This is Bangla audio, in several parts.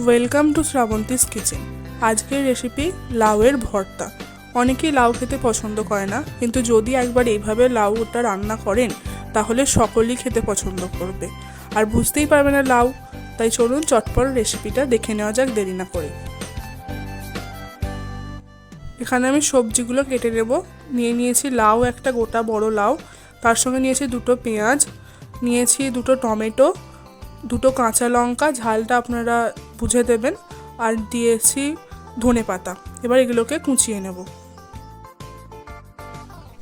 Welcome to Shrabanti's kitchen. আজকের রেসিপি লাউয়ের ভর্তা। অনেকেই লাউ খেতে পছন্দ করে না, কিন্তু যদি একবার এইভাবে লাউটা রান্না করেন তাহলে সকলেই খেতে পছন্দ করবে আর বুঝতেই পারবে না লাউ। তাই চলুন চটপট রেসিপিটা দেখে নেওয়া যাক দেরি না করে। এখানে আমি সবজিগুলো কেটে নেব। নিয়েছি লাউ, একটা গোটা বড় লাউ, তার সঙ্গে নিয়েছি দুটো পেঁয়াজ, নিয়েছি দুটো টমেটো, দুটো কাঁচা লঙ্কা, ঝালটা আপনারা বুঝে দেবেন, আর দিয়েছি ধনেপাতা। এবার এগুলোকে কুচিয়ে নেব।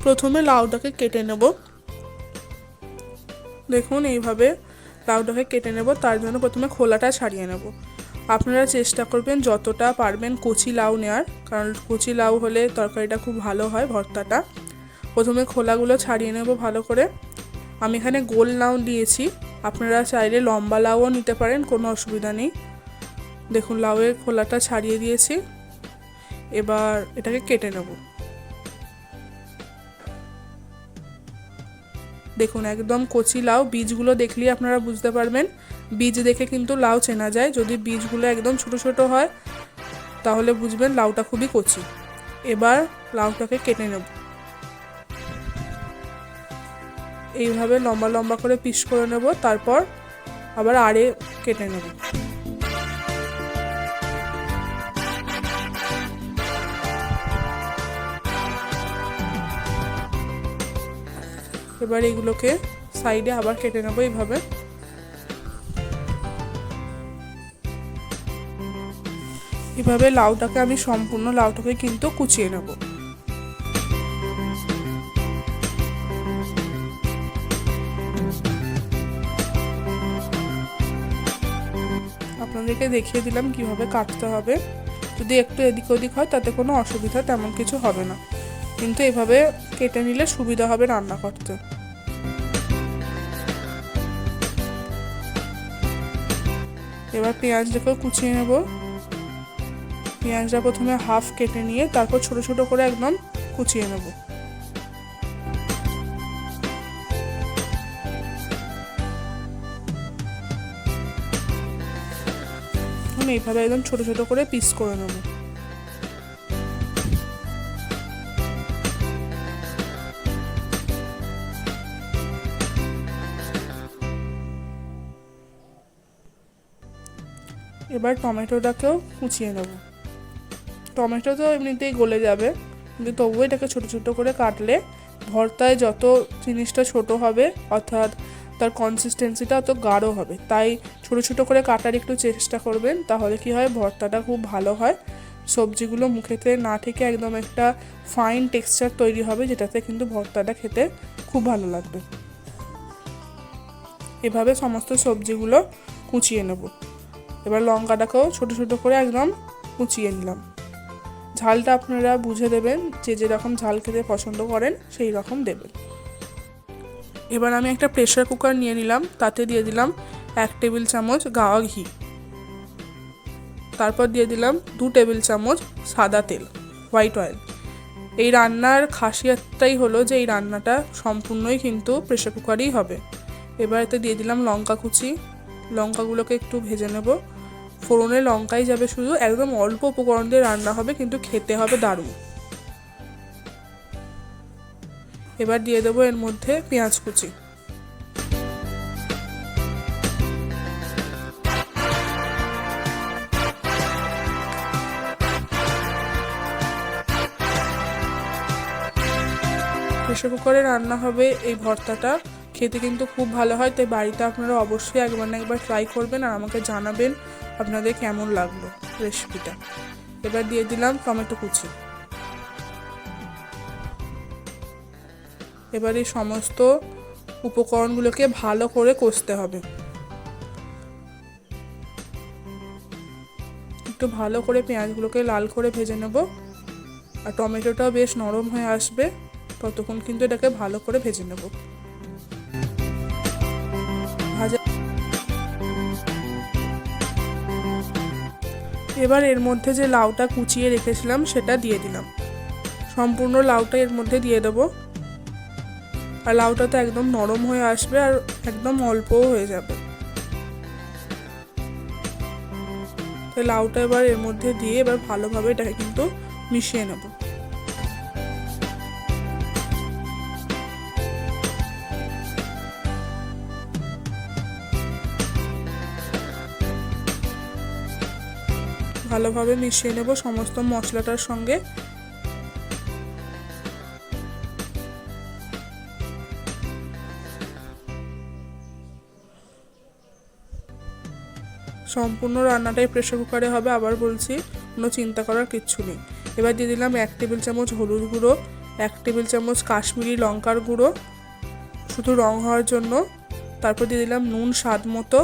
প্রথমে লাউটাকে কেটে নেব। দেখুন এইভাবে লাউটাকে কেটে নেব। তার জন্য প্রথমে খোলাটা ছাড়িয়ে নেব। আপনারা চেষ্টা করবেন যতটা পারবেন কচি লাউ নেওয়ার, কারণ কচি লাউ হলে তরকারিটা খুব ভালো হয়, ভর্তাটা। প্রথমে খোলাগুলো ছাড়িয়ে নেব ভালো করে। আমি এখানে গোল লাউ দিয়েছি, আপনারা চাইলে লম্বা লাউও নিতে পারেন, কোনো অসুবিধা নেই। দেখুন লাউয়ের খোলাটা ছাড়িয়ে দিয়েছি। এবার এটাকে কেটে নেব। দেখুন একদম কচি লাউ, বীজগুলো দেখলেই আপনারা বুঝতে পারবেন। বীজ দেখে কিন্তু লাউ চেনা যায়। যদি বীজগুলো একদম ছোট ছোট হয় তাহলে বুঝবেন লাউটা খুবই কচি। এবার লাউটাকে কেটে নেব। এইভাবে লম্বা লম্বা করে পিস করে নেব, তারপর আবার আড়ে কেটে নেব। এবার এগুলোকে সাইডে আবার কেটে নেব এইভাবে। এভাবে লাউটাকে আমি সম্পূর্ণ লাউটাকে কিন্তু কুচিয়ে নেব। আপনাদেরকে দেখিয়ে দিলাম কিভাবে কাটতে হবে। যদি একটু এদিক ওদিক হয় তাতে কোনো অসুবিধা তেমন কিছু হবে না, কিন্তু এভাবে কেটে নিলে সুবিধা হবে রান্না করতে। এবার পেঁয়াজটাকেও কুচিয়ে নেব। পেঁয়াজটা প্রথমে হাফ কেটে নিয়ে তারপর ছোট ছোট করে একদম কুচিয়ে নেব। এইভাবে একদম ছোট ছোট করে পিস করে নেব। এবার টমেটোটাকেও কুচিয়ে নেব। টমেটো তো এমনিতেই গলে যাবে, কিন্তু তবুও এটাকে ছোট ছোট করে কাটলে ভর্তায় যত জিনিসটা ছোট হবে, অর্থাৎ তার কনসিস্টেন্সিটা অত গাঢ় হবে। তাই ছোট ছোট করে কাটার একটু চেষ্টা করবেন, তাহলে কি হয় ভর্তাটা খুব ভালো হয়। সবজিগুলো মুখেতে না থেকে একদম একটা ফাইন টেক্সচার তৈরি হবে, যেটাতে কিন্তু ভর্তাটা খেতে খুব ভালো লাগবে। এভাবে সমস্ত সবজিগুলো কুচিয়ে নেব। এবার লঙ্কাটাকেও ছোট ছোট করে একদম কুচিয়ে নিলাম। ঝালটা আপনারা বুঝে দেবেন, যে যেরকম ঝাল খেতে পছন্দ করেন সেই রকম দেবেন। এবার আমি একটা প্রেসার কুকার নিয়ে নিলাম, তাতে দিয়ে দিলাম 1 টেবিল চামচ গাওয়া ঘি, তারপর দিয়ে দিলাম 2 টেবিল চামচ সাদা তেল, হোয়াইট অয়েল। এই রান্নার খাসিয়াতটাই হলো যে এই রান্নাটা সম্পূর্ণই কিন্তু প্রেসার কুকারেই হবে। এবার এতে দিয়ে দিলাম লঙ্কা কুচি। লঙ্কাগুলোকে একটু ভেজে নেব। ফোড়নে লঙ্কাই যাবে শুধু, একদম অল্প উপকরণ দিয়ে রান্না হবে, কিন্তু খেতে হবে দারুণ। এবার দিয়ে দেবো এর মধ্যে পেঁয়াজ কুচি। প্রেসার কুকারে রান্না হবে এই ভর্তাটা, খেতে কিন্তু খুব ভালো হয়। তাই বাড়িতে আপনারা অবশ্যই একবার না একবার ট্রাই করবেন আর আমাকে জানাবেন আপনাদের কেমন লাগলো রেসিপিটা। এবার দিয়ে দিলাম টমেটো কুচি। এবার এই সমস্ত উপকরণগুলোকে ভালো করে কষতে হবে। একটু ভালো করে পেঁয়াজগুলোকে লাল করে ভেজে নেব, আর টমেটোটাও বেশ নরম হয়ে আসবে, ততক্ষণ কিন্তু এটাকে ভালো করে ভেজে নেব। এবার এর মধ্যে যে লাউটা কুচিয়ে রেখেছিলাম সেটা দিয়ে দিলাম। সম্পূর্ণ লাউটা এর মধ্যে দিয়ে দেবো। আর লাউটা তো একদম নরম হয়ে আসবে আর একদম অল্পও হয়ে যাবে। তো লাউটা এবার এর মধ্যে দিয়ে এবার ভালোভাবে এটাকে কিন্তু মিশিয়ে নেব। ভালোভাবে মিশিয়ে নেব সমস্ত মশলাটার সঙ্গে। সম্পূর্ণ রান্নাটাই প্রেসার কুকারে হবে, আবার বলছি, কোনো চিন্তা করার কিচ্ছু নেই। এবার দিয়ে দিলাম 1 টেবিল চামচ হলুদ গুঁড়ো, 1 টেবিল চামচ কাশ্মীরি লঙ্কার গুঁড়ো শুধু রং হওয়ার জন্য। তারপর দিয়ে দিলাম নুন স্বাদ মতো,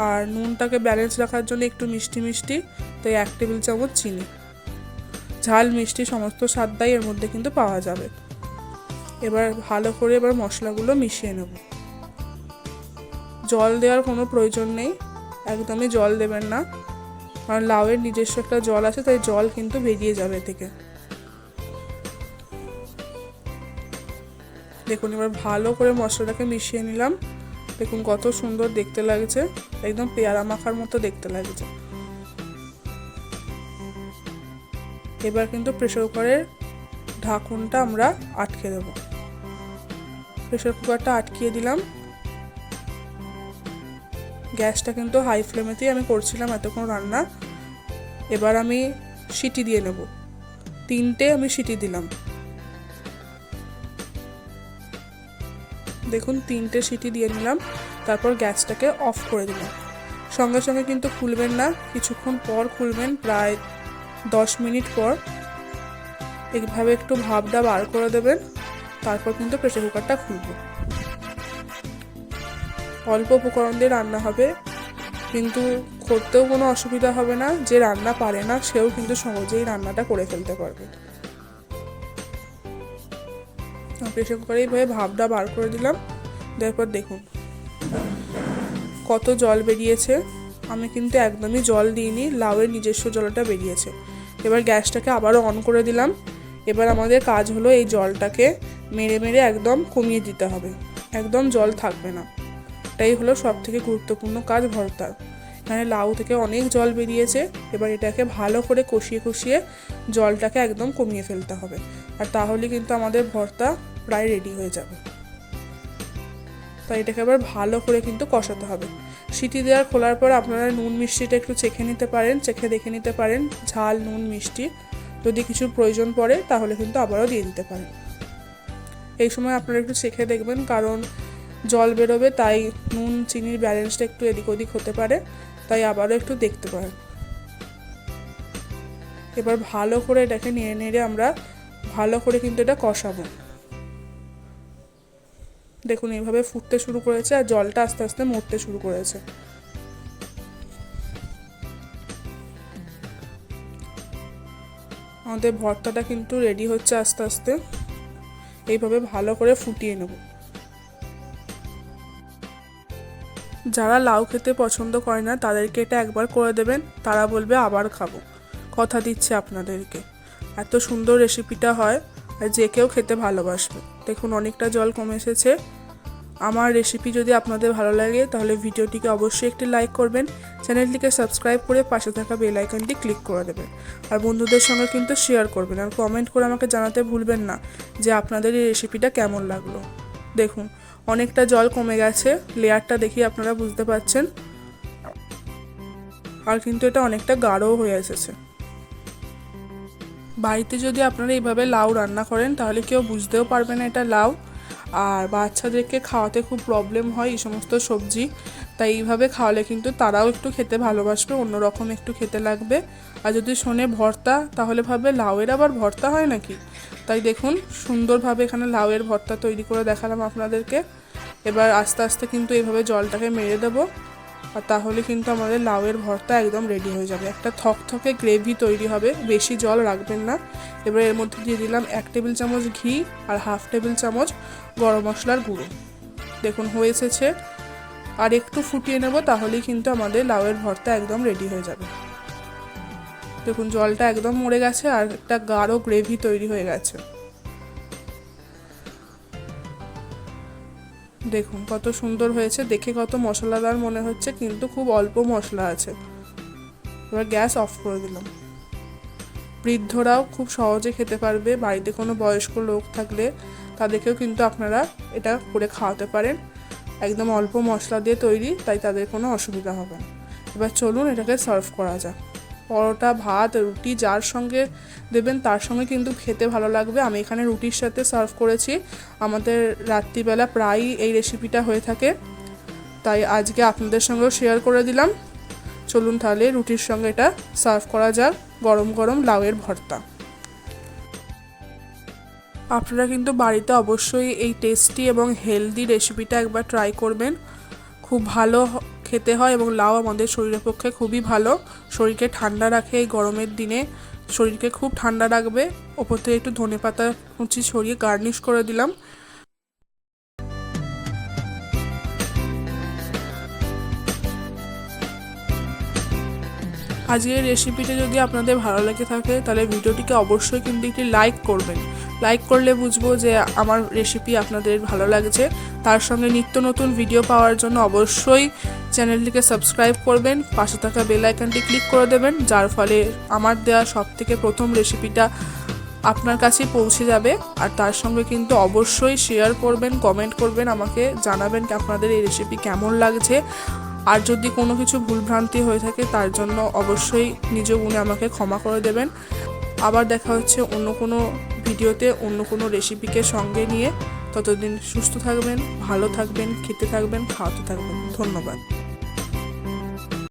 আর নুনটাকে ব্যালেন্স রাখার জন্য একটু মিষ্টি মিষ্টি, তাই 1 টেবিল চামচ চিনি। ঝাল মিষ্টি সমস্ত স্বাদটাই এর মধ্যে কিন্তু পাওয়া যাবে। এবার ভালো করে এবার মশলাগুলো মিশিয়ে নেব। জল দেওয়ার কোনো প্রয়োজন নেই, একদমই জল দেবেন না, কারণ লাউয়ের নিজস্ব একটা জল আছে, তাই জল কিন্তু বেরিয়ে যাবে থেকে। দেখুন এবার ভালো করে মশলাটাকে মিশিয়ে নিলাম। দেখুন কত সুন্দর দেখতে লাগছে, একদম পেয়ারা মাখার মতো দেখতে লাগছে। এবার কিন্তু প্রেসার কুকারের ঢাকনটা আমরা আটকে দেব। প্রেসার কুকারটা আটকিয়ে দিলাম। গ্যাসটা কিন্তু হাই ফ্লেমেতেই আমি করছিলাম এতক্ষণ রান্না। এবার আমি সিটি দিয়ে নেব। 3টে আমি সিটি দিলাম। দেখুন 3টে সিটি দিয়ে নিলাম, তারপর গ্যাসটাকে অফ করে দিলাম। সঙ্গে সঙ্গে কিন্তু খুলবেন না, কিছুক্ষণ পর খুলবেন, প্রায় 10 মিনিট পর। এইভাবে একটু ভাপটা বার করে দেবেন, তারপর কিন্তু প্রেসার কুকারটা খুলব। অল্প উপকরণ দিয়ে রান্না হবে, কিন্তু করতেও কোনো অসুবিধা হবে না। যে রান্না পারে না সেও কিন্তু সহজেই রান্নাটা করে ফেলতে পারবে। প্রেসার কুকারে এইভাবে ভাপটা বার করে দিলাম। তারপর দেখুন কত জল বেরিয়েছে। আমি কিন্তু একদমই জল দিইনি, লাউয়ের নিজস্ব জলটা বেরিয়েছে। এবার গ্যাসটাকে আবারও অন করে দিলাম। এবার আমাদের কাজ হলো এই জলটাকে মেরে মেরে একদম কমিয়ে দিতে হবে, একদম জল থাকবে না। এটাই হলো সব থেকে গুরুত্বপূর্ণ কাজ ভর্তার। এখানে লাউ থেকে অনেক জল বেরিয়েছে, এবার এটাকে ভালো করে কষিয়ে কষিয়ে জলটাকে একদম কমিয়ে ফেলতে হবে, আর তাহলে কিন্তু আমাদের ভর্তা প্রায় রেডি হয়ে যাবে। তাই এটাকে আবার ভালো করে কিন্তু কষাতে হবে। সিটি দেওয়ার খোলার পর আপনারা নুন মিষ্টিটা একটু চেখে নিতে পারেন, চেখে দেখে নিতে পারেন ঝাল নুন মিষ্টি। যদি কিছু প্রয়োজন পড়ে তাহলে কিন্তু আবারও দিয়ে দিতে পারেন। এই সময় আপনারা একটু চেখে দেখবেন, কারণ জল বেরোবে, তাই নুন চিনির ব্যালেন্সটা একটু এদিক ওদিক হতে পারে, তাই আবারও একটু দেখতে পারেন। এবার ভালো করে এটাকে নেড়ে নেড়ে আমরা ভালো করে কিন্তু এটা কষাবো। দেখুন এইভাবে ফুটতে শুরু করেছে আর জলটা আস্তে আস্তে মরতে শুরু করেছে। আমাদের ভর্তাটা কিন্তু রেডি হচ্ছে আস্তে আস্তে। এইভাবে ভালো করে ফুটিয়ে নেব। যারা লাউ খেতে পছন্দ করে না তাদেরকে এটা একবার করে দেবেন, তারা বলবে আবার খাবো। কথা দিচ্ছে আপনাদেরকে, এত সুন্দর রেসিপিটা হয় আর যে কেউ খেতে ভালোবাসবে। দেখুন অনেকটা জল কমে এসেছে। আমার রেসিপি যদি আপনাদের ভালো লাগে তাহলে ভিডিওটিকে অবশ্যই একটি লাইক করবেন, চ্যানেলটিকে সাবস্ক্রাইব করে পাশে থাকা বেল আইকনটি ক্লিক করে দেবেন, আর বন্ধুদের সঙ্গে কিন্তু শেয়ার করবেন, আর কমেন্ট করে আমাকে জানাতে ভুলবেন না যে আপনাদের এই রেসিপিটা কেমন লাগলো। দেখুন অনেকটা জল কমে গেছে, লেয়ারটা দেখি আপনারা বুঝতে পারছেন, আর কিন্তু এটা অনেকটা গাঢ়ও হয়ে এসেছে। বাড়িতে যদি আপনারা এইভাবে লাউ রান্না করেন তাহলে কেউ বুঝতেও পারবে না এটা লাউ, আর বাচ্চাদেরকে খাওয়াতে খুব প্রবলেম হয় এই সমস্ত সবজি, তাই এইভাবে খাওয়ালে কিন্তু তারাও একটু খেতে ভালোবাসবে, অন্যরকম একটু খেতে লাগবে। আর যদি শোনে ভর্তা তাহলে ভাবে লাউয়ের আবার ভর্তা হয় নাকি। তাই দেখুন সুন্দরভাবে এখানে লাউয়ের ভর্তা তৈরি করে দেখালাম আপনাদেরকে। এবার আস্তে আস্তে কিন্তু এইভাবে জলটাকে মেরে দেবো, আর তাহলে কিন্তু আমাদের লাউয়ের ভর্তা একদম রেডি হয়ে যাবে। একটা থকথকে গ্রেভি তৈরি হবে, বেশি জল রাখবেন না। এবার এর মধ্যে দিয়ে দিলাম 1 টেবিল চামচ ঘি আর 1/2 টেবিল চামচ গরম মশলার গুঁড়ো। দেখুন হয়ে এসেছে, আর একটু ফুটিয়ে নেব, তাহলেই কিন্তু আমাদের লাউয়ের ভর্তা একদম রেডি হয়ে যাবে। দেখুন জলটা একদম মরে গেছে আর একটা গাঢ় গ্রেভি তৈরি হয়ে গেছে। দেখুন কত সুন্দর হয়েছে, দেখে কত মশলাদার মনে হচ্ছে, কিন্তু খুব অল্প মশলা আছে। এবার গ্যাস অফ করে দিলাম। বৃদ্ধরাও খুব সহজে খেতে পারবে, বাড়িতে কোনো বয়স্ক লোক থাকলে তাদেরকেও কিন্তু আপনারা এটা করে খাওয়াতে পারেন। একদম অল্প মশলা দিয়ে তৈরি, তাই তাদের কোনো অসুবিধা হবে না। এবার চলুন এটাকে সার্ভ করা যাক। পরোটা, ভাত, রুটি যার সঙ্গে দেবেন তার সঙ্গে কিন্তু খেতে ভালো লাগবে। আমি এখানে রুটির সাথে সার্ভ করেছি। আমাদের রাত্রিবেলা প্রায়ই এই রেসিপিটা হয়ে থাকে, তাই আজকে আপনাদের সঙ্গেও শেয়ার করে দিলাম। চলুন তাহলে রুটির সঙ্গে এটা সার্ভ করা যাক, গরম গরম লাউয়ের ভর্তা। আপনারা কিন্তু বাড়িতে অবশ্যই এই টেস্টি এবং হেলদি রেসিপিটা একবার ট্রাই করবেন। খুব ভালো খেতে হয় এবং লাউ আমাদের শরীরের পক্ষে খুবই ভালো, শরীরকে ঠান্ডা রাখে। এই গরমের দিনে শরীরকে খুব ঠান্ডা রাখবে। ওপর থেকে একটু ধনেপাতা কুচি ছড়িয়ে গার্নিশ করে দিলাম। আজকের রেসিপিটা যদি আপনাদের ভালো লেগে থাকে তাহলে ভিডিওটিকে অবশ্যই কিন্তু একটি লাইক করবেন। লাইক করলে বুঝবো যে আমার রেসিপি আপনাদের ভালো লাগছে। তার সঙ্গে নিত্য নতুন ভিডিও পাওয়ার জন্য অবশ্যই চ্যানেলটিকে সাবস্ক্রাইব করবেন, পাশে থাকা বেল আইকনটি ক্লিক করে দেবেন, যার ফলে আমার দেওয়া সবথেকে প্রথম রেসিপিটা আপনার কাছে পৌঁছে যাবে। আর তার সঙ্গে কিন্তু অবশ্যই শেয়ার করবেন, কমেন্ট করবেন, আমাকে জানাবেন কি আপনাদের এই রেসিপি কেমন লাগছে। আর যদি কোনো কিছু ভুলভ্রান্তি হয়ে থাকে তার জন্য অবশ্যই নিজ গুণে আমাকে ক্ষমা করে দেবেন। আবার দেখা হচ্ছে অন্য কোনো ভিডিওতে অন্য কোনো রেসিপিকে সঙ্গে নিয়ে। ততদিন সুস্থ থাকবেন, ভালো থাকবেন, খেতে থাকবেন, খাওয়াতে থাকবেন। ধন্যবাদ।